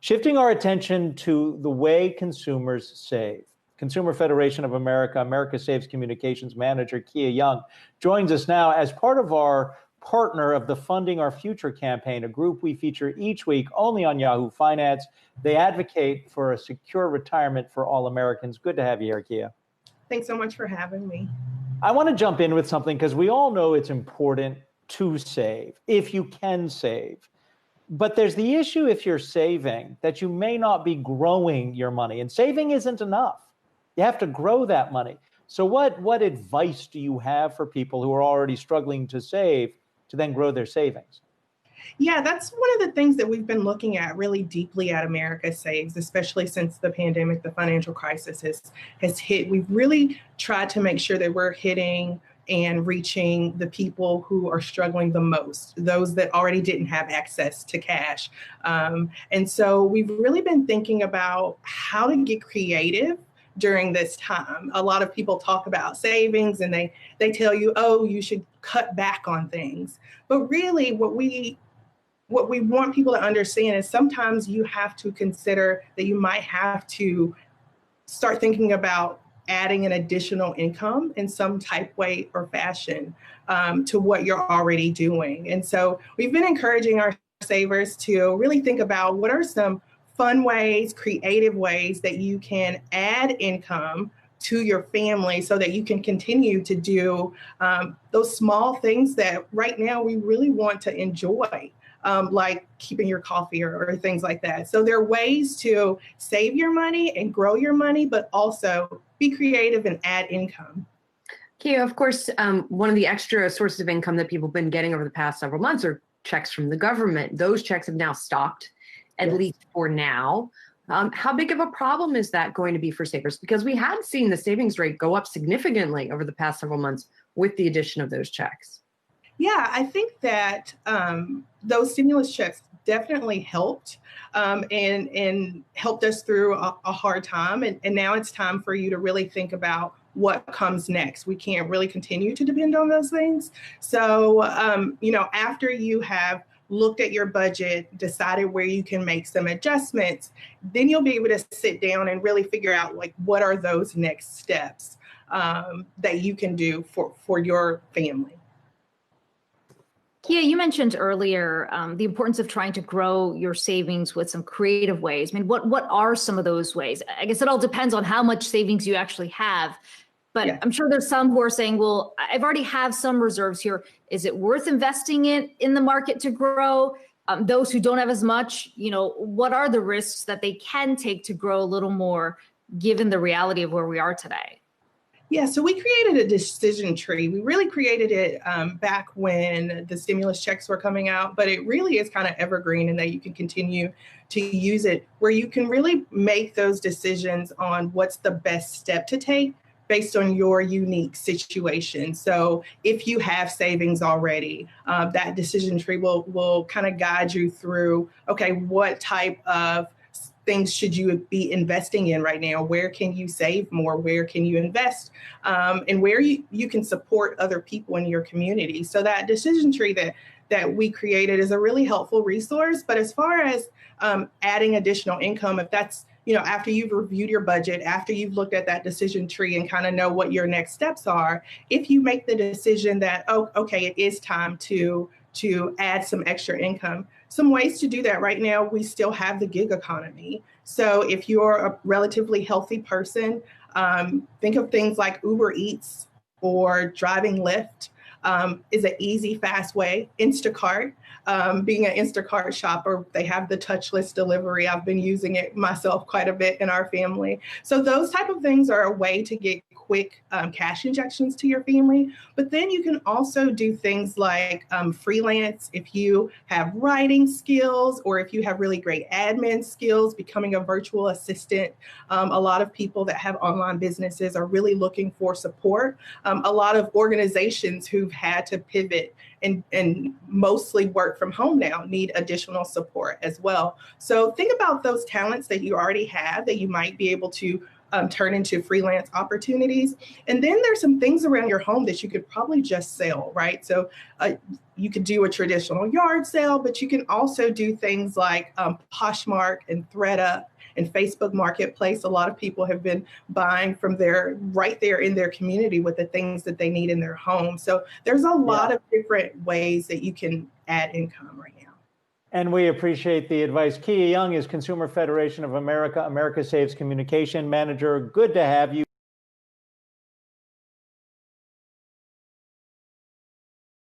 Shifting our attention to the way consumers save. Consumer Federation of America, America Saves Communications Manager Kia Young joins us now as part of our partner of the Funding Our Future campaign, a group we feature each week only on Yahoo Finance. They advocate for a secure retirement for all Americans. Good to have you here, Kia. Thanks so much for having me. I want to jump in with something because we all know it's important to save, if you can save. But there's the issue if you're saving that you may not be growing your money, and saving isn't enough. You have to grow that money. So what advice do you have for people who are already struggling to save to then grow their savings? Yeah, that's one of the things that we've been looking at really deeply at America Saves, especially since the pandemic, the financial crisis has hit. We've really tried to make sure that we're hitting and reaching the people who are struggling the most, those that already didn't have access to cash. And so we've really been thinking about how to get creative during this time. A lot of people talk about savings and they tell you, oh, you should cut back on things. But really what we want people to understand is sometimes you have to consider that you might have to start thinking about adding an additional income in some type, way, or fashion to what you're already doing. And so we've been encouraging our savers to really think about what are some fun ways, creative ways that you can add income to your family so that you can continue to do those small things that right now we really want to enjoy. Like keeping your coffee or things like that. So there are ways to save your money and grow your money, but also be creative and add income. Kia, of course, one of the extra sources of income that people have been getting over the past several months are checks from the government. Those checks have now stopped, at least for now. How big of a problem is that going to be for savers? Because we had seen the savings rate go up significantly over the past several months with the addition of those checks. Yeah, I think that those stimulus checks definitely helped and helped us through a hard time. And now it's time for you to really think about what comes next. We can't really continue to depend on those things. So, after you have looked at your budget, decided where you can make some adjustments, then you'll be able to sit down and really figure out like what are those next steps that you can do for your family. Kia, you mentioned earlier the importance of trying to grow your savings with some creative ways. I mean, what are some of those ways? I guess it all depends on how much savings you actually have. But yeah. I'm sure there's some who are saying, well, I've already have some reserves here. Is it worth investing in the market to grow? Those who don't have as much, what are the risks that they can take to grow a little more given the reality of where we are today? Yeah, so we created a decision tree. We really created it back when the stimulus checks were coming out, but it really is kind of evergreen in that you can continue to use it where you can really make those decisions on what's the best step to take based on your unique situation. So if you have savings already, that decision tree will kind of guide you through, okay, what type of things should you be investing in right now? Where can you save more? Where can you invest? And where you can support other people in your community. So that decision tree that we created is a really helpful resource. But as far as adding additional income, if that's, after you've reviewed your budget, after you've looked at that decision tree and kind of know what your next steps are, if you make the decision that, okay, it is time to add some extra income. Some ways to do that right now, we still have the gig economy. So if you're a relatively healthy person, think of things like Uber Eats or driving Lyft is an easy, fast way. Instacart, being an Instacart shopper, they have the touchless delivery. I've been using it myself quite a bit in our family. So those type of things are a way to get quick cash injections to your family. But then you can also do things like freelance. If you have writing skills or if you have really great admin skills, becoming a virtual assistant. A lot of people that have online businesses are really looking for support. A lot of organizations who've had to pivot and mostly work from home now need additional support as well. So think about those talents that you already have that you might be able to turn into freelance opportunities. And then there's some things around your home that you could probably just sell, right? So you could do a traditional yard sale, but you can also do things like Poshmark and ThreadUp and Facebook Marketplace. A lot of people have been buying from right there in their community with the things that they need in their home. So there's a lot of different ways that you can add income right now. And we appreciate the advice. Kia Young is Consumer Federation of America, America Saves Communication Manager. Good to have you.